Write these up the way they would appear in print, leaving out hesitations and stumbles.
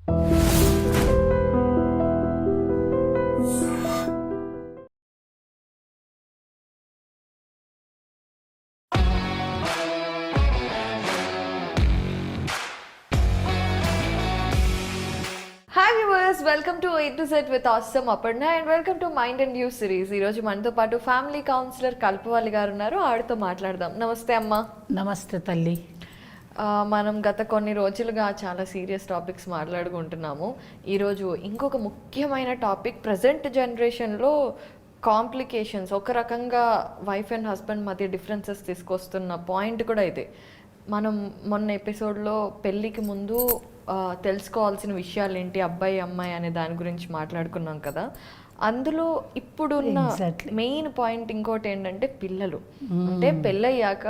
Hi viewers, welcome to A to Z with Awesome Aparna and welcome to Mind and You series. ఈ రోజు మనతో పాటు family counsellor కల్పవల్లి గారు ఉన్నారు. ఆవిడతో మాట్లాడదాం. నమస్తే అమ్మ. నమస్తే తల్లి. మనం గత కొన్ని రోజులుగా చాలా సీరియస్ టాపిక్స్ మాట్లాడుకుంటున్నాము. ఈరోజు ఇంకొక ముఖ్యమైన టాపిక్, ప్రజెంట్ జనరేషన్లో కాంప్లికేషన్స్, ఒక రకంగా వైఫ్ అండ్ హస్బెండ్ మధ్య డిఫరెన్సెస్ తీసుకొస్తున్న పాయింట్ కూడా ఇదే. మనం మొన్న ఎపిసోడ్లో పెళ్ళికి ముందు తెలుసుకోవాల్సిన విషయాలు ఏంటి, అబ్బాయి అమ్మాయి అనే దాని గురించి మాట్లాడుకున్నాం కదా. అందులో ఇప్పుడున్న మెయిన్ పాయింట్ ఇంకోటి ఏంటంటే పిల్లలు. అంటే పెళ్ళయ్యాక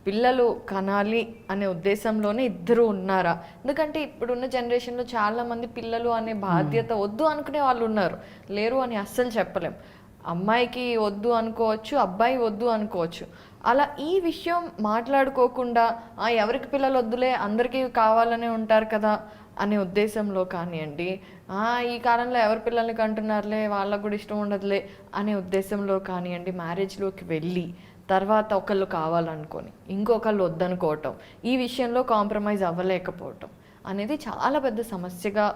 పిల్లలు కనాలి అనే ఉద్దేశంలోనే ఇద్దరు ఉన్నారా? ఎందుకంటే ఇప్పుడున్న జనరేషన్లో చాలామంది పిల్లలు అనే బాధ్యత వద్దు అనుకునే వాళ్ళు ఉన్నారు, లేరు అని అస్సలు చెప్పలేం. అమ్మాయికి వద్దు అనుకోవచ్చు, అబ్బాయి వద్దు అనుకోవచ్చు. అలా ఈ విషయం మాట్లాడుకోకుండా ఎవరికి పిల్లలు వద్దులే, అందరికీ కావాలనే ఉంటారు కదా అనే ఉద్దేశంలో కానివ్వండి, ఈ కాలంలో ఎవరి పిల్లల్ని కంటున్నారులే, వాళ్ళకు కూడా ఇష్టం ఉండదులే అనే ఉద్దేశంలో కానివ్వండి, మ్యారేజ్లోకి వెళ్ళి తర్వాత ఒకళ్ళు కావాలనుకొని ఇంకొకళ్ళు వద్దనుకోవటం, ఈ విషయంలో కాంప్రమైజ్ అవ్వలేకపోవటం అనేది చాలా పెద్ద సమస్యగా,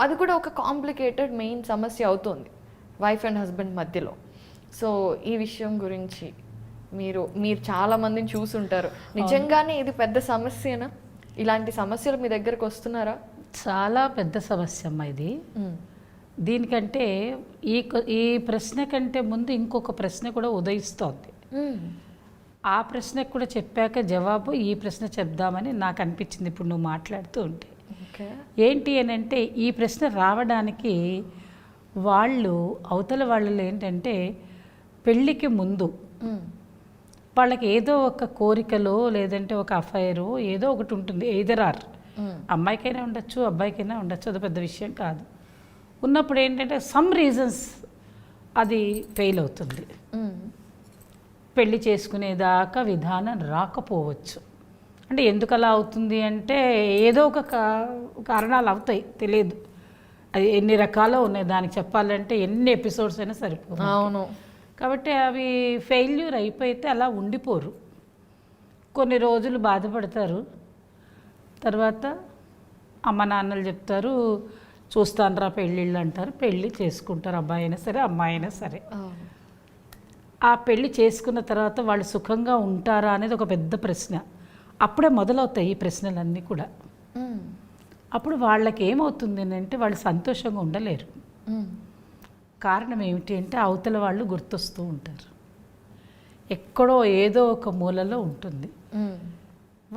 అది కూడా ఒక కాంప్లికేటెడ్ మెయిన్ సమస్య అవుతుంది వైఫ్ అండ్ హస్బెండ్ మధ్యలో. సో ఈ విషయం గురించి మీరు చాలా మందిని చూసుంటారు. నిజంగానే ఇది పెద్ద సమస్యనా? ఇలాంటి సమస్యలు మీ దగ్గరకు వస్తున్నారా? చాలా పెద్ద సమస్య అమ్మా ఇది. దీనికంటే ఈ ప్రశ్న కంటే ముందు ఇంకొక ప్రశ్న కూడా ఉదయిస్తోంది. ఆ ప్రశ్నకు కూడా చెప్పాక జవాబు ఈ ప్రశ్న చెప్దామని నాకు అనిపించింది ఇప్పుడు నువ్వు మాట్లాడుతూ ఉంటే. ఏంటి అని అంటే, ఈ ప్రశ్న రావడానికి అవతల వాళ్ళు ఏంటంటే, పెళ్ళికి ముందు వాళ్ళకి ఏదో ఒక కోరికలో లేదంటే ఒక అఫైరో ఏదో ఒకటి ఉంటుంది. ఎయిదర్ ఆర్, అమ్మాయికైనా ఉండొచ్చు, అబ్బాయికైనా ఉండొచ్చు, అది పెద్ద విషయం కాదు. ఉన్నప్పుడు ఏంటంటే సమ్ రీజన్స్ అది ఫెయిల్ అవుతుంది. పెళ్ళి చేసుకునేదాకా విధానం రాకపోవచ్చు. అంటే ఎందుకు అలా అవుతుంది అంటే, ఏదో ఒక కారణాలు అవుతాయి, తెలియదు. అది ఎన్ని రకాలు ఉన్నాయి, దానికి చెప్పాలంటే ఎన్ని ఎపిసోడ్స్ అయినా సరిపోదు. అవును. కాబట్టి అవి ఫెయిల్యూర్ అయిపోతే అలా ఉండిపోరు, కొన్ని రోజులు బాధపడతారు. తర్వాత అమ్మ నాన్నలు చెప్తారు, చూస్తానురా పెళ్ళిళ్ళు అంటారు, పెళ్ళి చేసుకుంటారు, అబ్బాయి అయినా సరే అమ్మాయి అయినా సరే. ఆ పెళ్ళి చేసుకున్న తర్వాత వాళ్ళు సుఖంగా ఉంటారా అనేది ఒక పెద్ద ప్రశ్న. అప్పుడే మొదలవుతాయి ఈ ప్రశ్నలన్నీ కూడా. అప్పుడు వాళ్ళకి ఏమవుతుంది అంటే, వాళ్ళు సంతోషంగా ఉండలేరు. కారణం ఏమిటి అంటే, అవతల వాళ్ళు గుర్తొస్తూ ఉంటారు, ఎక్కడో ఏదో ఒక మూలలో ఉంటుంది.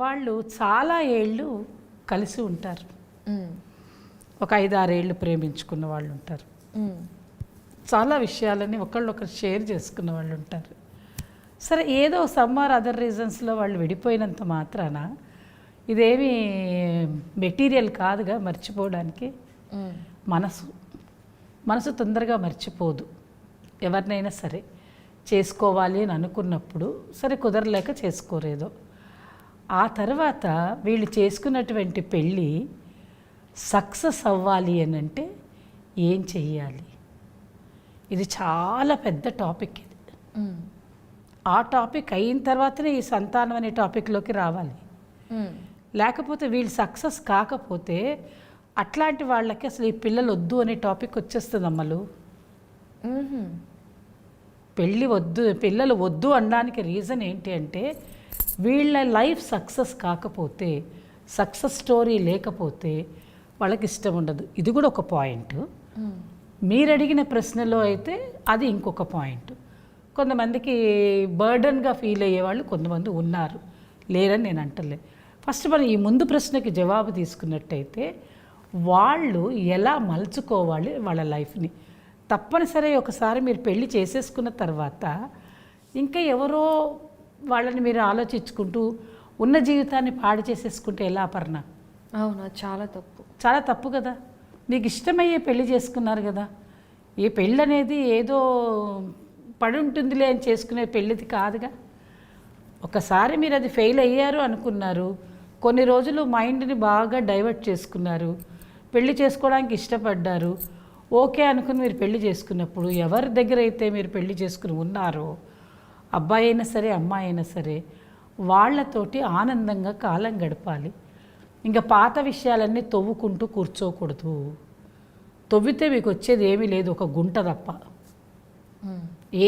వాళ్ళు చాలా ఏళ్ళు కలిసి ఉంటారు, ఒక 5-6 ఏళ్ళు ప్రేమించుకున్న వాళ్ళు ఉంటారు, చాలా విషయాలని ఒకళ్ళొకరు షేర్ చేసుకున్న వాళ్ళు ఉంటారు. సరే, ఏదో సమ్ ఆర్ అదర్ రీజన్స్లో వాళ్ళు విడిపోయినంత మాత్రాన ఇదేమీ మెటీరియల్ కాదుగా మర్చిపోవడానికి. మనసు తొందరగా మర్చిపోదు. ఎవరినైనా సరే చేసుకోవాలి అని అనుకున్నప్పుడు సరే కుదరలేక చేసుకోరేదో, ఆ తర్వాత వీళ్ళు చేసుకున్నటువంటి పెళ్ళి సక్సెస్ అవ్వాలి అని అంటే ఏం చెయ్యాలి? ఇది చాలా పెద్ద టాపిక్ ఇది. ఆ టాపిక్ అయిన తర్వాతనే ఈ సంతానం అనే టాపిక్లోకి రావాలి. లేకపోతే వీళ్ళు సక్సెస్ కాకపోతే అట్లాంటి వాళ్ళకి అసలు ఈ పిల్లలు వద్దు అనే టాపిక్ వచ్చేస్తుంది అమ్మలు. పిల్లలు వద్దు అనడానికి రీజన్ ఏంటి అంటే, వీళ్ళ లైఫ్ సక్సెస్ కాకపోతే, సక్సెస్ స్టోరీ లేకపోతే వాళ్ళకి ఇష్టం ఉండదు. ఇది కూడా ఒక పాయింట్. మీరు అడిగిన ప్రశ్నలో అయితే అది ఇంకొక పాయింట్. కొంతమందికి బర్డన్గా ఫీల్ అయ్యేవాళ్ళు కొంతమంది ఉన్నారు, లేరని నేను అంటలే. ఫస్ట్ మనం ఈ ముందు ప్రశ్నకి జవాబు తీసుకున్నట్టయితే, వాళ్ళు ఎలా మలుచుకోవాలి వాళ్ళ లైఫ్ని. తప్పనిసరి ఒకసారి మీరు పెళ్ళి చేసేసుకున్న తర్వాత ఇంకా ఎవరో వాళ్ళని మీరు ఆలోచించుకుంటూ ఉన్న జీవితాన్ని పాడు చేసేసుకుంటే ఎలా అపర్ణ? అవునా, చాలా తప్పు కదా. మీకు ఇష్టమయ్యే పెళ్లి చేసుకున్నారు కదా. ఈ పెళ్ళి అనేది ఏదో పడి ఉంటుందిలే అని చేసుకునే పెళ్ళిది కాదుగా. ఒకసారి మీరు అది ఫెయిల్ అయ్యారు అనుకున్నారు, కొన్ని రోజులు మైండ్ని బాగా డైవర్ట్ చేసుకున్నారు, పెళ్లి చేసుకోవడానికి ఇష్టపడ్డారు, ఓకే అనుకుని మీరు పెళ్లి చేసుకున్నప్పుడు ఎవరి దగ్గర అయితే మీరు పెళ్లి చేసుకుని ఉన్నారో, అబ్బాయి అయినా సరే అమ్మాయి అయినా సరే, వాళ్ళతోటి ఆనందంగా కాలం గడపాలి. ఇంకా పాత విషయాలన్నీ తవ్వుకుంటూ కూర్చోకూడదు. తవ్వితే మీకు వచ్చేది ఏమీ లేదు, ఒక గుంట తప్ప.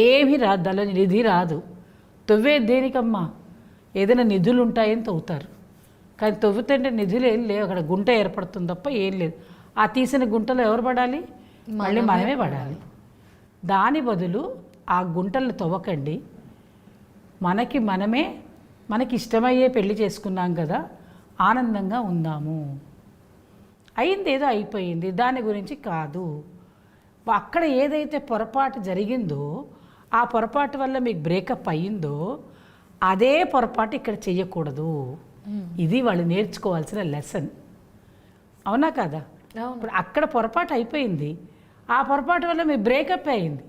ఏమీ రాదు, దానిలో నిధి రాదు. తవ్వే దేనికమ్మా? ఏదైనా నిధులు ఉంటాయని తవ్వుతారు, కానీ తవ్వుతుంటే నిధులు ఏం లేవు, అక్కడ గుంట ఏర్పడుతుంది తప్ప ఏం లేదు. ఆ తీసిన గుంటలో ఎవరు పడాలి? మళ్ళీ మనమే పడాలి. దాని బదులు ఆ గుంటలను తవ్వకండి, మనకి ఇష్టమయ్యే పెళ్లి చేసుకున్నాం కదా, ఆనందంగా ఉందాము. అయింది ఏదో అయిపోయింది, దాని గురించి కాదు. అక్కడ ఏదైతే పొరపాటు జరిగిందో, ఆ పొరపాటు వల్ల మీకు బ్రేకప్ అయ్యిందో, అదే పొరపాటు ఇక్కడ చెయ్యకూడదు. ఇది వాళ్ళు నేర్చుకోవాల్సిన లెసన్. అవునా కదా? ఇప్పుడు అక్కడ పొరపాటు అయిపోయింది, ఆ పొరపాటు వల్ల మీ బ్రేకప్ అయింది,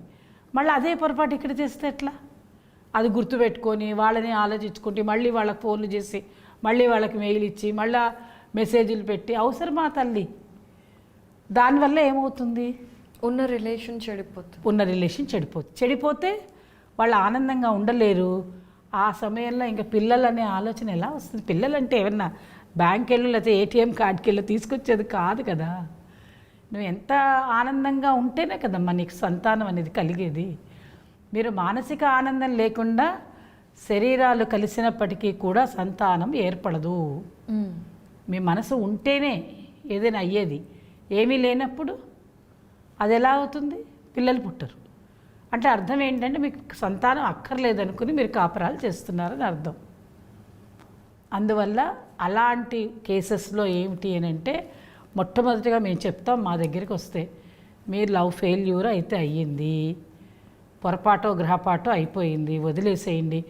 మళ్ళీ అదే పొరపాటు ఇక్కడ చేస్తే ఎట్లా? అది గుర్తుపెట్టుకొని వాళ్ళని ఆలోచించుకుంటే మళ్ళీ వాళ్ళకి ఫోన్లు చేసి, మళ్ళీ వాళ్ళకి మెయిల్ ఇచ్చి, మళ్ళీ మెసేజ్లు పెట్టి అవసరమా తల్లి? దానివల్ల ఏమవుతుంది? ఉన్న రిలేషన్ చెడిపోతే వాళ్ళు ఆనందంగా ఉండలేరు. ఆ సమయంలో ఇంకా పిల్లలనే ఆలోచన ఎలా వస్తుంది? పిల్లలంటే ఏమన్నా బ్యాంక్ వెళ్ళు లేకపోతే ఏటీఎం కార్డుకి వెళ్ళి తీసుకొచ్చేది కాదు కదా. నువ్వు ఎంత ఆనందంగా ఉంటేనే కదమ్మా నీకు సంతానం అనేది కలిగేది. మీరు మానసిక ఆనందం లేకుండా శరీరాలు కలిసినప్పటికీ కూడా సంతానం ఏర్పడదు. మీ మనసు ఉంటేనే ఏదైనా అయ్యేది. ఏమీ లేనప్పుడు అది ఎలా అవుతుంది? పిల్లలు పుట్టరు. అంటే అర్థం ఏంటంటే మీకు సంతానం అక్కర్లేదనుకుని మీరు కాపరాలు చేస్తున్నారని అర్థం. అందువల్ల అలాంటి కేసెస్లో ఏమిటి అని అంటే, మొట్టమొదటిగా మేము చెప్తాం, మా దగ్గరికి వస్తే మీరు లవ్ ఫెయిల్యూర్ అయితే అయ్యింది, పొరపాటో గ్రహపాటో అయిపోయింది, వదిలేసేయండి.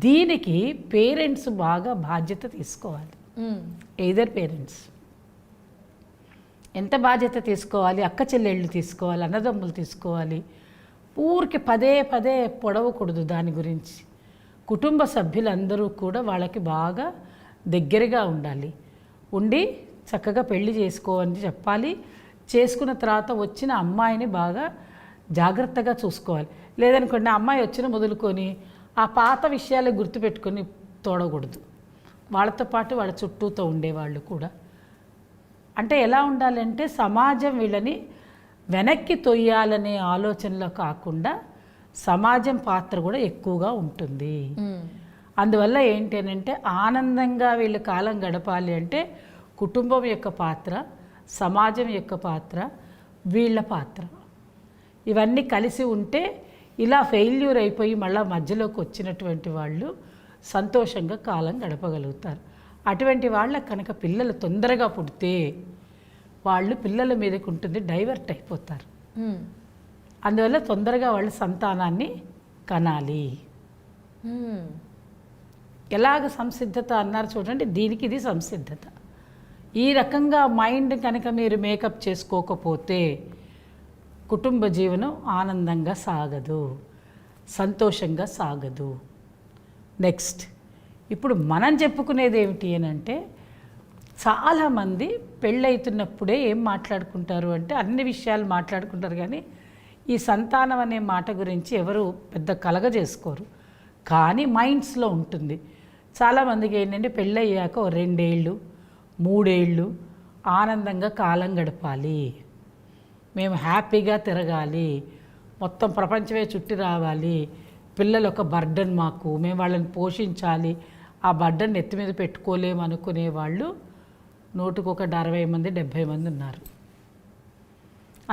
దీనికి పేరెంట్స్ బాగా బాధ్యత తీసుకోవాలి. ఎయిదర్ పేరెంట్స్ ఎంత బాధ్యత తీసుకోవాలి? అక్క చెల్లెళ్ళు తీసుకోవాలి, అన్నదమ్ములు తీసుకోవాలి. ఊరికి పదే పదే పొడవకూడదు దాని గురించి. కుటుంబ సభ్యులందరూ కూడా వాళ్ళకి బాగా దగ్గరగా ఉండి చక్కగా పెళ్లి చేసుకోవాలని చెప్పాలి. చేసుకున్న తర్వాత వచ్చిన అమ్మాయిని బాగా జాగ్రత్తగా చూసుకోవాలి. లేదనుకోండి, అమ్మాయి వచ్చిన మొదలుకొని ఆ పాత విషయాలు గుర్తుపెట్టుకొని తోడకూడదు. వాళ్ళతో పాటు వాళ్ళ చుట్టూతో ఉండేవాళ్ళు కూడా. అంటే ఎలా ఉండాలంటే, సమాజం వీళ్ళని వెనక్కి తొయ్యాలనే ఆలోచనలో కాకుండా సమాజం పాత్ర కూడా ఎక్కువగా ఉంటుంది. అందువల్ల ఏంటి అని అంటే, ఆనందంగా వీళ్ళు కాలం గడపాలి అంటే కుటుంబం యొక్క పాత్ర, సమాజం యొక్క పాత్ర, వీళ్ళ పాత్ర ఇవన్నీ కలిసి ఉంటే ఇలా ఫెయిల్యూర్ అయిపోయి మళ్ళీ మధ్యలోకి వచ్చినటువంటి వాళ్ళు సంతోషంగా కాలం గడపగలుగుతారు. అటువంటి వాళ్ళకి కనుక పిల్లలు తొందరగా పుడితే వాళ్ళు పిల్లల మీదకి ఉంటుంది డైవర్ట్ అయిపోతారు. అందువల్ల తొందరగా వాళ్ళు సంతానాన్ని కనాలి. ఎలాగ సంసిద్ధత అన్నారు చూడండి, దీనికి ఇది సంసిద్ధత. ఈ రకంగా మైండ్ కనుక మీరు మేకప్ చేసుకోకపోతే కుటుంబ జీవనం ఆనందంగా సాగదు, సంతోషంగా సాగదు. నెక్స్ట్, ఇప్పుడు మనం చెప్పుకునేది ఏమిటి అని అంటే, చాలామంది పెళ్ళవుతున్నప్పుడే ఏం మాట్లాడుకుంటారు అంటే, అన్ని విషయాలు మాట్లాడుకుంటారు, కానీ ఈ సంతానం అనే మాట గురించి ఎవరు పెద్ద కలగజేసుకోరు. కానీ మైండ్స్లో ఉంటుంది. చాలామందికి ఏంటంటే, పెళ్ళయ్యాక 2 ఏళ్ళు 3 ఏళ్ళు ఆనందంగా కాలం గడపాలి, మేము హ్యాపీగా తిరగాలి, మొత్తం ప్రపంచమే చుట్టి రావాలి, పిల్లలు ఒక బర్డన్ మాకు, మేము వాళ్ళని పోషించాలి, ఆ బర్డన్ ఎత్తి మీద పెట్టుకోలేము అనుకునే వాళ్ళు 160 మంది 70 మంది ఉన్నారు.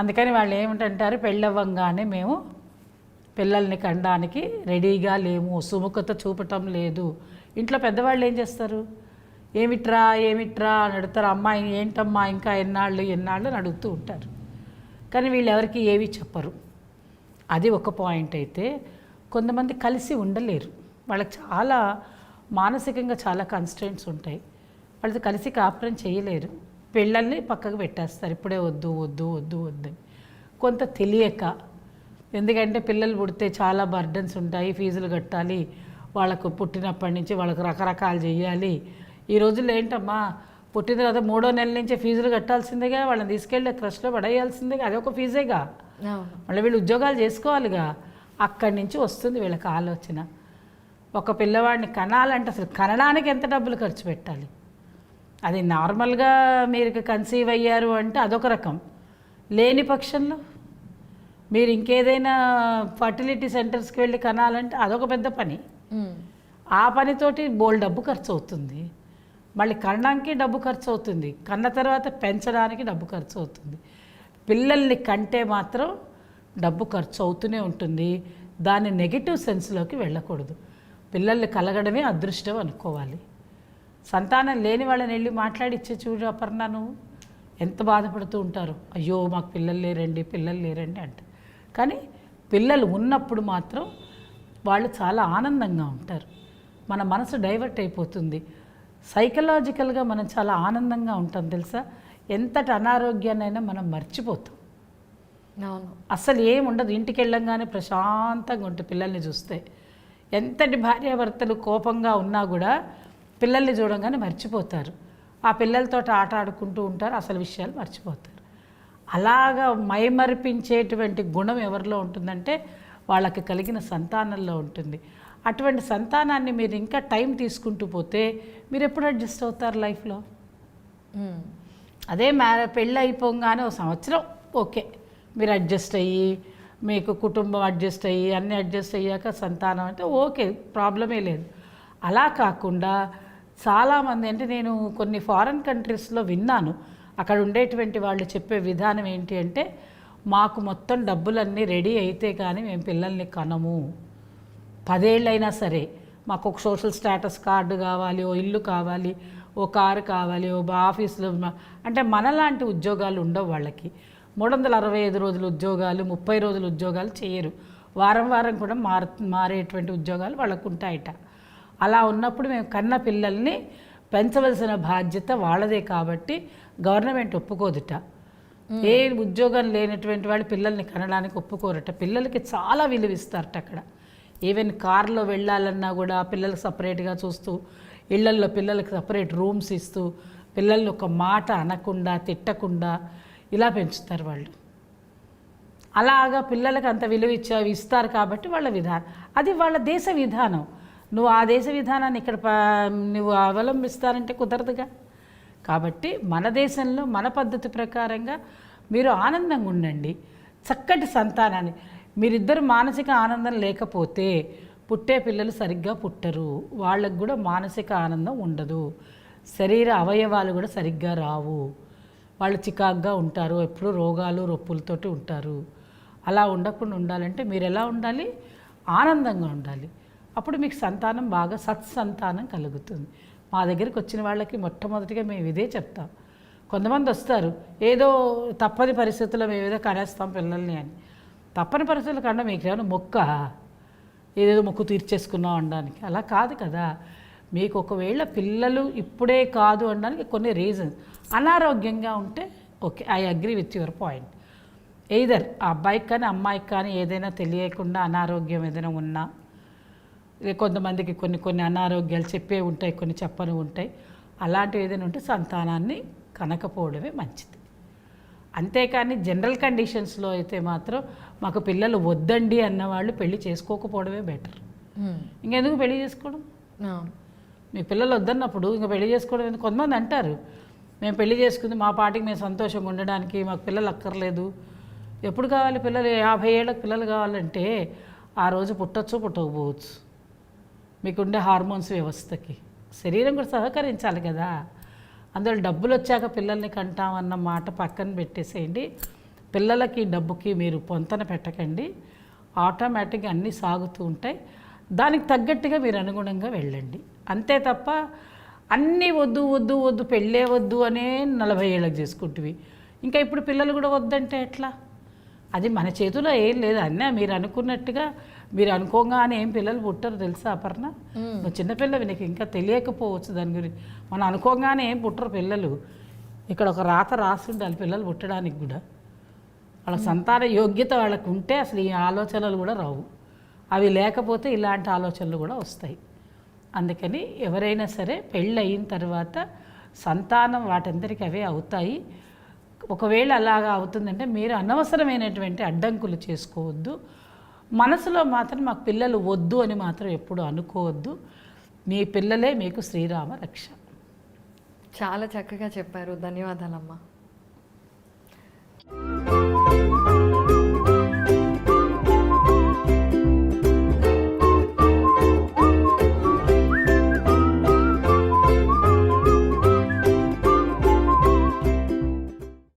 అందుకని వాళ్ళు ఏమిటంటారు, పెళ్ళవ్వంగానే మేము పిల్లల్ని కనడానికి రెడీగా లేము, సుముఖత చూపటం లేదు. ఇంట్లో పెద్దవాళ్ళు ఏం చేస్తారు, ఏమిట్రా అని అడుగుతారు. అమ్మాయి ఏంటమ్మా ఇంకా ఎన్నాళ్ళు అని అడుగుతూ ఉంటారు. కానీ వీళ్ళు ఎవరికి ఏవి చెప్పరు. అది ఒక పాయింట్. అయితే కొంతమంది కలిసి ఉండలేరు, వాళ్ళకి చాలా మానసికంగా చాలా కన్స్ట్రెంట్స్ ఉంటాయి, వాళ్ళతో కలిసి కాపురం చేయలేరు, పిల్లల్ని పక్కకు పెట్టేస్తారు, ఇప్పుడే వద్దు వద్దు వద్దు వద్దు. కొంత తెలియక, ఎందుకంటే పిల్లలు పుడితే చాలా బర్డన్స్ ఉంటాయి, ఫీజులు కట్టాలి, వాళ్ళకు పుట్టినప్పటి నుంచి వాళ్ళకు రకరకాలు చేయాలి. ఈ రోజుల్లో ఏంటమ్మా, పుట్టిన తర్వాత 3వ నెల నుంచే ఫీజులు కట్టాల్సిందేగా, వాళ్ళని తీసుకెళ్ళి క్రష్లో పడేయాల్సిందేగా, అదొక ఫీజేగా. మళ్ళీ వీళ్ళు ఉద్యోగాలు చేసుకోవాలిగా. అక్కడి నుంచి వస్తుంది వీళ్ళకి ఆలోచన. ఒక పిల్లవాడిని కనాలంటే అసలు కనడానికి ఎంత డబ్బులు ఖర్చు పెట్టాలి? అది నార్మల్గా మీరు కన్సీవ్ అయ్యారు అంటే అదొక రకం. లేని పక్షంలో మీరు ఇంకేదైనా ఫర్టిలిటీ సెంటర్స్కి వెళ్ళి కనాలంటే అదొక పెద్ద పని. ఆ పనితోటి బోల్ డబ్బు ఖర్చు అవుతుంది. మళ్ళీ కనడానికి డబ్బు ఖర్చు అవుతుంది, కన్న తర్వాత పెంచడానికి డబ్బు ఖర్చు అవుతుంది. పిల్లల్ని కంటే మాత్రం డబ్బు ఖర్చు అవుతూనే ఉంటుంది. దాన్ని నెగిటివ్ సెన్స్లోకి వెళ్ళకూడదు. పిల్లల్ని కలగడమే అదృష్టం అనుకోవాలి. సంతానం లేని వాళ్ళని వెళ్ళి మాట్లాడిచ్చే చూడు అపర్ణ, నువ్వు ఎంత బాధపడుతూ ఉంటారు. అయ్యో మాకు పిల్లలు లేరండి అంటే. కానీ పిల్లలు ఉన్నప్పుడు మాత్రం వాళ్ళు చాలా ఆనందంగా ఉంటారు. మన మనసు డైవర్ట్ అయిపోతుంది. సైకలాజికల్గా మనం చాలా ఆనందంగా ఉంటాం తెలుసా. ఎంతటి అనారోగ్యాన్నైనా మనం మర్చిపోతాం. అసలు ఏముండదు. ఇంటికి వెళ్ళంగానే ప్రశాంతంగా ఉంటుంది పిల్లల్ని చూస్తే. ఎంతటి భార్యాభర్తలు కోపంగా ఉన్నా కూడా పిల్లల్ని చూడంగానే మర్చిపోతారు. ఆ పిల్లలతో ఆట ఆడుకుంటూ ఉంటారు, అసలు విషయాలు మర్చిపోతారు. అలాగా మైమరిపించేటువంటి గుణం ఎవరిలో ఉంటుందంటే వాళ్ళకి కలిగిన సంతానంలో ఉంటుంది. అటువంటి సంతానాన్ని మీరు ఇంకా టైం తీసుకుంటూ పోతే మీరు ఎప్పుడు అడ్జస్ట్ అవుతారు లైఫ్లో? అదే పెళ్ళి అయిపోగానే 1 సంవత్సరం ఓకే, మీరు అడ్జస్ట్ అయ్యి, మీకు కుటుంబం అడ్జస్ట్ అయ్యి, అన్నీ అడ్జస్ట్ అయ్యాక సంతానం అంటే ఓకే, ప్రాబ్లమే లేదు. అలా కాకుండా చాలామంది, అంటే నేను కొన్ని ఫారిన్ కంట్రీస్లో విన్నాను, అక్కడ ఉండేటువంటి వాళ్ళు చెప్పే విధానం ఏంటి అంటే, మాకు మొత్తం డబ్బులన్నీ రెడీ అయితే కానీ మేము పిల్లల్ని కనము. 10 ఏళ్ళైనా సరే మాకు ఒక సోషల్ స్టేటస్ కార్డు కావాలి, ఓ ఇల్లు కావాలి, ఓ కారు కావాలి, ఓ ఆఫీసులో. అంటే మనలాంటి ఉద్యోగాలు ఉండవు వాళ్ళకి. 365 రోజులు ఉద్యోగాలు, 30 రోజులు ఉద్యోగాలు చేయరు. వారం వారం కూడా మారేటువంటి ఉద్యోగాలు వాళ్ళకు ఉంటాయట. అలా ఉన్నప్పుడు మేము కన్న పిల్లల్ని పెంచవలసిన బాధ్యత వాళ్ళదే కాబట్టి గవర్నమెంట్ ఒప్పుకోదుట. ఏ ఉద్యోగం లేనటువంటి వాళ్ళు పిల్లల్ని కనడానికి ఒప్పుకోరట. పిల్లలకి చాలా విలువ ఇస్తారట అక్కడ. ఈవెన్ కార్లో వెళ్ళాలన్నా కూడా పిల్లలకు సపరేట్గా చూస్తూ, ఇళ్లల్లో పిల్లలకి సపరేట్ రూమ్స్ ఇస్తూ, పిల్లల్ని ఒక మాట అనకుండా తిట్టకుండా ఇలా పెంచుతారు వాళ్ళు. అలాగా పిల్లలకు అంత విలువ ఇస్తారు కాబట్టి వాళ్ళ విధానం అది, వాళ్ళ దేశ విధానం. నువ్వు ఆ దేశ విధానాన్ని ఇక్కడ నువ్వు అవలంబిస్తారంటే కుదరదుగా. కాబట్టి మన దేశంలో మన పద్ధతి ప్రకారంగా మీరు ఆనందంగా ఉండండి. చక్కటి సంతానాన్ని, మీరిద్దరు మానసిక ఆనందం లేకపోతే పుట్టే పిల్లలు సరిగ్గా పుట్టరు. వాళ్ళకు కూడా మానసిక ఆనందం ఉండదు. శరీర అవయవాలు కూడా సరిగ్గా రావు. వాళ్ళు చికాగ్గా ఉంటారు, ఎప్పుడూ రోగాలు రొప్పులతోటి ఉంటారు. అలా ఉండకుండా ఉండాలంటే మీరు ఎలా ఉండాలి? ఆనందంగా ఉండాలి. అప్పుడు మీకు సంతానం బాగా సత్సంతానం కలుగుతుంది. మా దగ్గరికి వచ్చిన వాళ్ళకి మొట్టమొదటిగా మేము ఇదే చెప్తాం. కొంతమంది వస్తారు, ఏదో తప్పని పరిస్థితుల్లో మేము ఏదో కనేస్తాం పిల్లల్ని అని. తప్పని పరిస్థితులు కన్నా మీకు ఏమైనా మొక్క, ఏదేదో మొక్కు తీర్చేసుకున్నాం అనడానికి అలా కాదు కదా. మీకు ఒకవేళ పిల్లలు ఇప్పుడే కాదు అనడానికి కొన్ని రీజన్స్. అనారోగ్యంగా ఉంటే okay, I agree with your point. Either ఆ అబ్బాయికి కానీ అమ్మాయికి కానీ ఏదైనా తెలియకుండా అనారోగ్యం ఏదైనా ఉన్నా, కొంతమందికి కొన్ని అనారోగ్యాలు చెప్పే ఉంటాయి, కొన్ని చెప్పని ఉంటాయి. అలాంటివి ఏదైనా ఉంటే సంతానాన్ని కనకపోవడమే మంచిది. అంతేకాని జనరల్ కండిషన్స్లో అయితే మాత్రం మాకు పిల్లలు వద్దండి అన్నవాళ్ళు పెళ్లి చేసుకోకపోవడమే బెటర్. ఇంకెందుకు పెళ్లి చేసుకోవడం? మీ పిల్లలు వద్దన్నప్పుడు ఇంకా పెళ్లి చేసుకోవడం ఎందుకు? కొంతమంది అంటారు, మేము పెళ్లి చేసుకుంది మా పాటికి మేము సంతోషంగా ఉండడానికి, మాకు పిల్లలు అక్కర్లేదు. ఎప్పుడు కావాలి పిల్లలు? 50 ఏళ్ళకి పిల్లలు కావాలంటే ఆ రోజు పుట్టచ్చు, పుట్టకపోవచ్చు. మీకుండే హార్మోన్స్ వ్యవస్థకి శరీరం కూడా సహకరించాలి కదా. అందులో డబ్బులు వచ్చాక పిల్లల్ని కంటామన్న మాట పక్కన పెట్టేసేయండి. పిల్లలకి డబ్బుకి మీరు పొంతన పెట్టకండి. ఆటోమేటిక్గా అన్నీ సాగుతూ ఉంటాయి. దానికి తగ్గట్టుగా మీరు అనుగుణంగా వెళ్ళండి. అంతే తప్ప అన్నీ వద్దు వద్దు వద్దు పెళ్ళే వద్దు అనే 40 ఏళ్ళకి చేసుకుంటువి. ఇంకా ఇప్పుడు పిల్లలు కూడా వద్దంటే ఎట్లా? అది మన చేతిలో ఏం లేదు. అన్నీ మీరు అనుకున్నట్టుగా, మీరు అనుకోగానే ఏం పిల్లలు పుట్టరు తెలుసా అపర్ణ? నువ్వు చిన్నపిల్లవి, నీకు ఇంకా తెలియకపోవచ్చు దాని గురించి. మనం అనుకోగానే ఏం పుట్టరు పిల్లలు. ఇక్కడ ఒక రాత రాసి ఉండాలి పిల్లలు పుట్టడానికి కూడా. వాళ్ళ సంతాన యోగ్యత వాళ్ళకు ఉంటే అసలు ఈ ఆలోచనలు కూడా రావు. అవి లేకపోతే ఇలాంటి ఆలోచనలు కూడా వస్తాయి. అందుకని ఎవరైనా సరే పెళ్ళి అయిన తర్వాత సంతానం వాటందరికీ అవే అవుతాయి. ఒకవేళ అలాగా అవుతుందంటే మీరు అనవసరమైనటువంటి అడ్డంకులు చేసుకోవద్దు. మనసులో మాత్రం మాకు పిల్లలు వద్దు అని మాత్రం ఎప్పుడు అనుకోవద్దు. మీ పిల్లలే మీకు శ్రీరామ రక్ష. చాలా చక్కగా చెప్పారు. ధన్యవాదాలమ్మా.